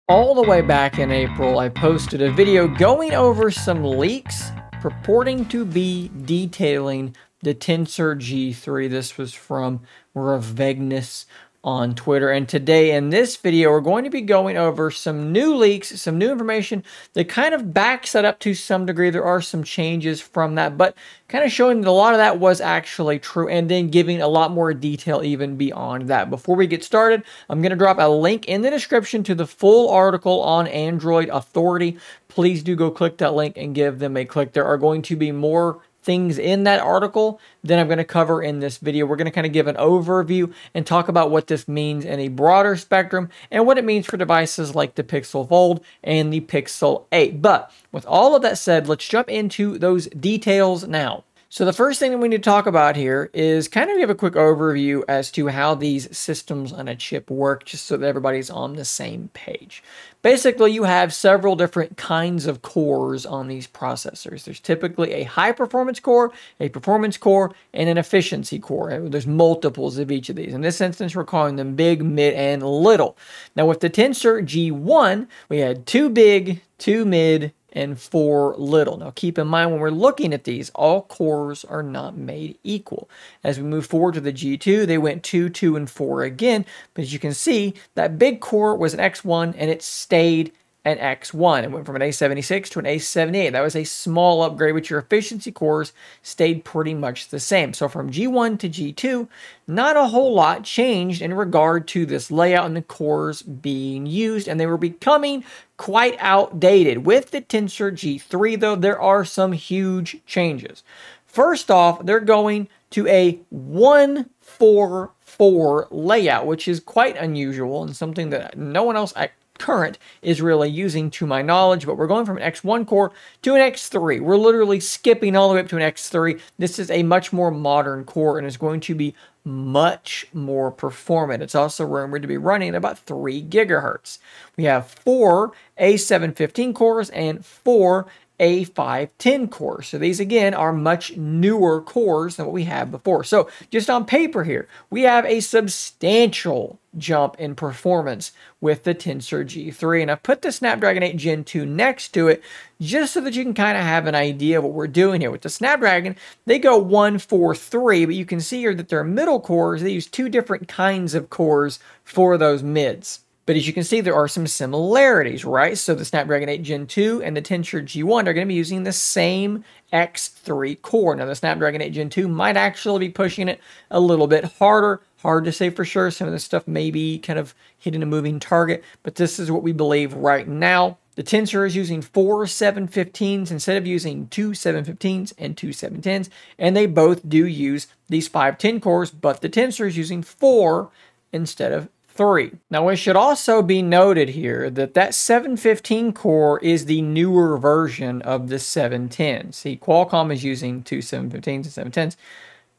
All the way back in April, I posted a video going over some leaks purporting to be detailing the Tensor G3. This was from Revegnus on Twitter. And today in this video, we're going to be going over some new leaks, some new information that kind of backs that up to some degree. There are some changes from that, but kind of showing that a lot of that was actually true and then giving a lot more detail even beyond that. Before we get started, I'm going to drop a link in the description to the full article on Android Authority. Please do go click that link and give them a click. There are going to be more things in that article that I'm going to cover in this video. We're going to kind of give an overview and talk about what this means in a broader spectrum and what it means for devices like the Pixel Fold and the Pixel 8. But with all of that said, let's jump into those details now. So the first thing that we need to talk about here is kind of give a quick overview as to how these systems on a chip work, just so that everybody's on the same page. Basically, you have several different kinds of cores on these processors. There's typically a high-performance core, a performance core, and an efficiency core. There's multiples of each of these. In this instance, we're calling them big, mid, and little. Now, with the Tensor G1, we had 2 big, 2 mid, and 4 little. Now keep in mind when we're looking at these, all cores are not made equal. As we move forward to the G2, they went 2, 2, and 4 again. But as you can see, that big core was an X1 and it stayed an X1. It went from an A76 to an A78. That was a small upgrade, but your efficiency cores stayed pretty much the same. So from G1 to G2, not a whole lot changed in regard to this layout and the cores being used, and they were becoming quite outdated. With the Tensor G3, though, there are some huge changes. First off, they're going to a 1-4-4 layout, which is quite unusual and something that no one else current is really using to my knowledge, but we're going from an X1 core to an X3. We're literally skipping all the way up to an X3. This is a much more modern core and is going to be much more performant. It's also rumored to be running at about 3 gigahertz. We have 4 A715 cores and 4 A510 cores. So these again are much newer cores than what we had before. So just on paper here, we have a substantial jump in performance with the Tensor G3. And I've put the Snapdragon 8 Gen 2 next to it just so that you can kind of have an idea of what we're doing here. With the Snapdragon, they go 1-4-3, but you can see here that their middle cores, they use 2 different kinds of cores for those mids. But as you can see, there are some similarities, right? So the Snapdragon 8 Gen 2 and the Tensor G1 are going to be using the same X3 core. Now, the Snapdragon 8 Gen 2 might actually be pushing it a little bit harder. Hard to say for sure. Some of this stuff may be kind of hitting a moving target, but this is what we believe right now. The Tensor is using 4 715s instead of using 2 715s and 2 710s, and they both do use these 510 cores, but the Tensor is using 4 instead of 3. Now, it should also be noted here that that 715 core is the newer version of the 710. See, Qualcomm is using 2 715s and 710s.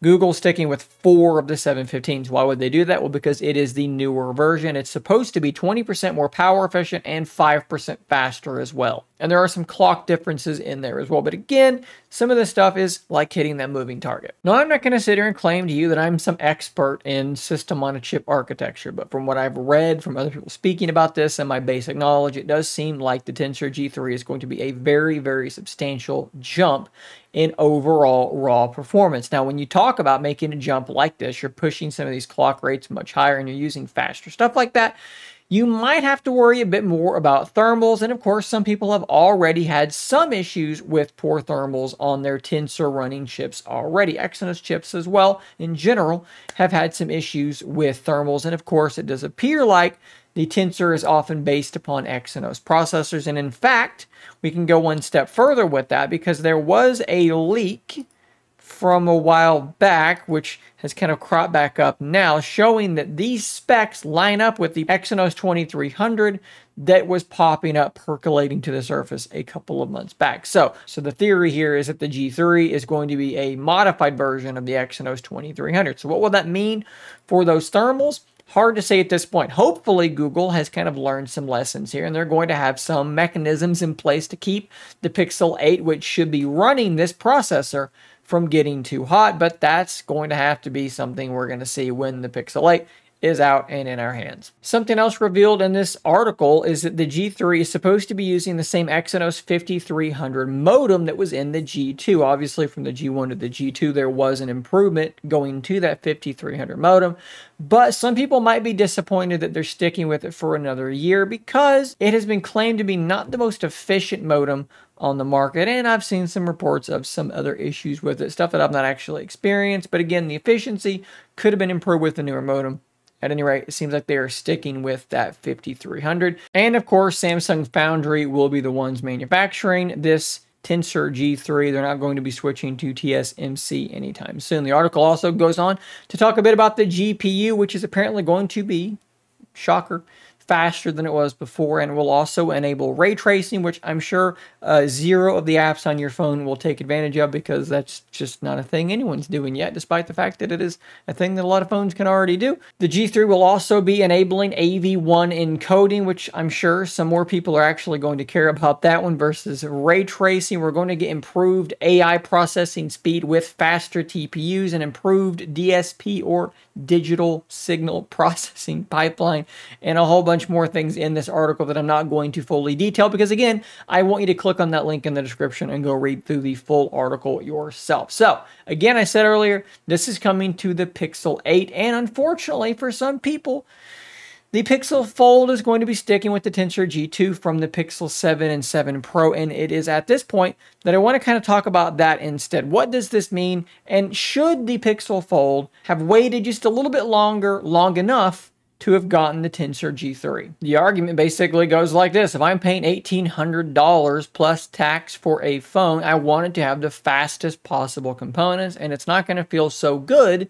Google's sticking with 4 of the 715s. Why would they do that? Well, because it is the newer version. It's supposed to be 20% more power efficient and 5% faster as well. And there are some clock differences in there as well. But again, some of this stuff is like hitting that moving target. Now, I'm not going to sit here and claim to you that I'm some expert in system-on-a-chip architecture, but from what I've read from other people speaking about this and my basic knowledge, it does seem like the Tensor G3 is going to be a very, very substantial jump in overall raw performance. Now, when you talk about making a jump like this, you're pushing some of these clock rates much higher and you're using faster stuff like that. You might have to worry a bit more about thermals, and of course, some people have already had some issues with poor thermals on their Tensor running chips already. Exynos chips as well, in general, have had some issues with thermals, and of course, it does appear like the Tensor is often based upon Exynos processors, and in fact, we can go one step further with that because there was a leak from a while back, which has kind of cropped back up now, showing that these specs line up with the Exynos 2300 that was popping up, percolating to the surface a couple of months back. So the theory here is that the G3 is going to be a modified version of the Exynos 2300. So what will that mean for those thermals? Hard to say at this point. Hopefully, Google has kind of learned some lessons here, and they're going to have some mechanisms in place to keep the Pixel 8, which should be running this processor, from getting too hot, but that's going to have to be something we're going to see when the Pixel 8 is out and in our hands. Something else revealed in this article is that the G3 is supposed to be using the same Exynos 5300 modem that was in the G2. Obviously, from the G1 to the G2, there was an improvement going to that 5300 modem, but some people might be disappointed that they're sticking with it for another year because it has been claimed to be not the most efficient modem on the market, and I've seen some reports of some other issues with it, stuff that I've not actually experienced, but again, the efficiency could have been improved with the newer modem. At any rate, it seems like they are sticking with that 5300. And of course, Samsung Foundry will be the ones manufacturing this Tensor G3. They're not going to be switching to TSMC anytime soon. The article also goes on to talk a bit about the GPU, which is apparently going to be, shocker, faster than it was before, and will also enable ray tracing, which I'm sure 0 of the apps on your phone will take advantage of, because that's just not a thing anyone's doing yet, despite the fact that it is a thing that a lot of phones can already do. The G3 will also be enabling AV1 encoding, which I'm sure some more people are actually going to care about that one versus ray tracing. We're going to get improved AI processing speed with faster TPUs and improved DSP, or digital signal processing pipeline, and a whole bunch more things in this article that I'm not going to fully detail, because again, I want you to click on that link in the description and go read through the full article yourself. So again, I said earlier, this is coming to the Pixel 8, and unfortunately for some people, the Pixel Fold is going to be sticking with the Tensor G2 from the Pixel 7 and 7 Pro, and it is at this point that I want to kind of talk about that instead. What does this mean, and should the Pixel Fold have waited just a little bit longer, long enough to have gotten the Tensor G3? The argument basically goes like this. If I'm paying $1,800 plus tax for a phone, I want it to have the fastest possible components, and it's not going to feel so good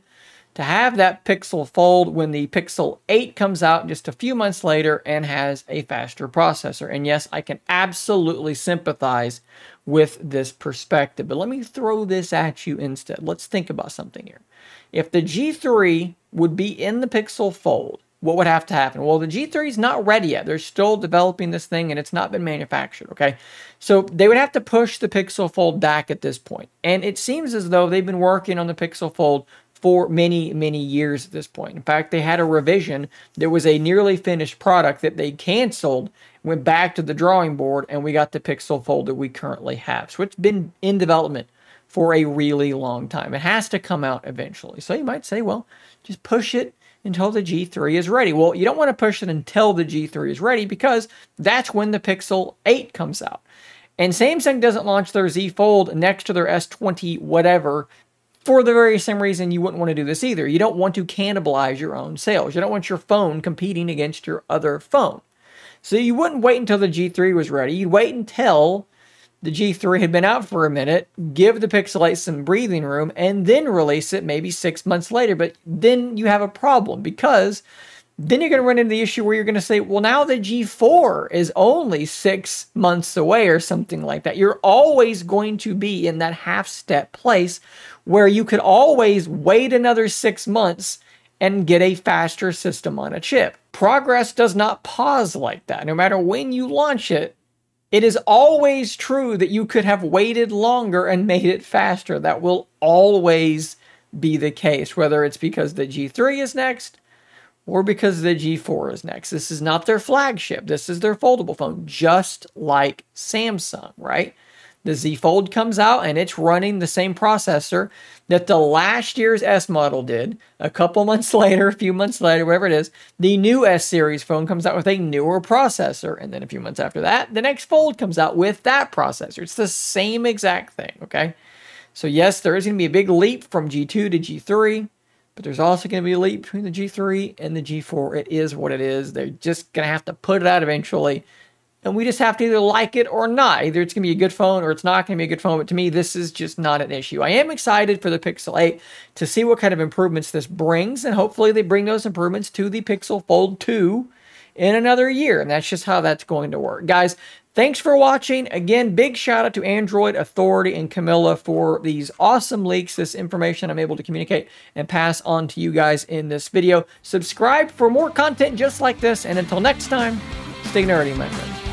to have that Pixel Fold when the Pixel 8 comes out just a few months later and has a faster processor. And yes, I can absolutely sympathize with this perspective, but let me throw this at you instead. Let's think about something here. If the G3 would be in the Pixel Fold, what would have to happen? Well, the G3 is not ready yet. They're still developing this thing, and it's not been manufactured, okay? So they would have to push the Pixel Fold back at this point. And it seems as though they've been working on the Pixel Fold for many, many years at this point. In fact, they had a revision. There was a nearly finished product that they canceled, went back to the drawing board, and we got the Pixel Fold that we currently have. So it's been in development for a really long time. It has to come out eventually. So you might say, well, just push it until the G3 is ready. Well, you don't want to push it until the G3 is ready, because that's when the Pixel 8 comes out. And Samsung doesn't launch their Z Fold next to their S20 whatever for the very same reason you wouldn't want to do this either. You don't want to cannibalize your own sales. You don't want your phone competing against your other phone. So you wouldn't wait until the G3 was ready. You'd wait until the G3 had been out for a minute, give the Pixel 8 some breathing room, and then release it maybe 6 months later. But then you have a problem, because then you're going to run into the issue where you're going to say, well, now the G4 is only 6 months away or something like that. You're always going to be in that half-step place where you could always wait another 6 months and get a faster system on a chip. Progress does not pause like that. No matter when you launch it, it is always true that you could have waited longer and made it faster. That will always be the case, whether it's because the G3 is next or because the G4 is next. This is not their flagship. This is their foldable phone, just like Samsung, right? The Z Fold comes out and it's running the same processor that the last year's S model did. A couple months later, a few months later, whatever it is, the new S series phone comes out with a newer processor. And then a few months after that, the next Fold comes out with that processor. It's the same exact thing, okay? So yes, there is going to be a big leap from G2 to G3, but there's also going to be a leap between the G3 and the G4. It is what it is. They're just going to have to put it out eventually. And we just have to either like it or not. Either it's going to be a good phone or it's not going to be a good phone. But to me, this is just not an issue. I am excited for the Pixel 8 to see what kind of improvements this brings. And hopefully they bring those improvements to the Pixel Fold 2 in another year. And that's just how that's going to work. Guys, thanks for watching. Again, big shout out to Android Authority and Camilla for these awesome leaks, this information I'm able to communicate and pass on to you guys in this video. Subscribe for more content just like this. And until next time, stay nerdy, my friends.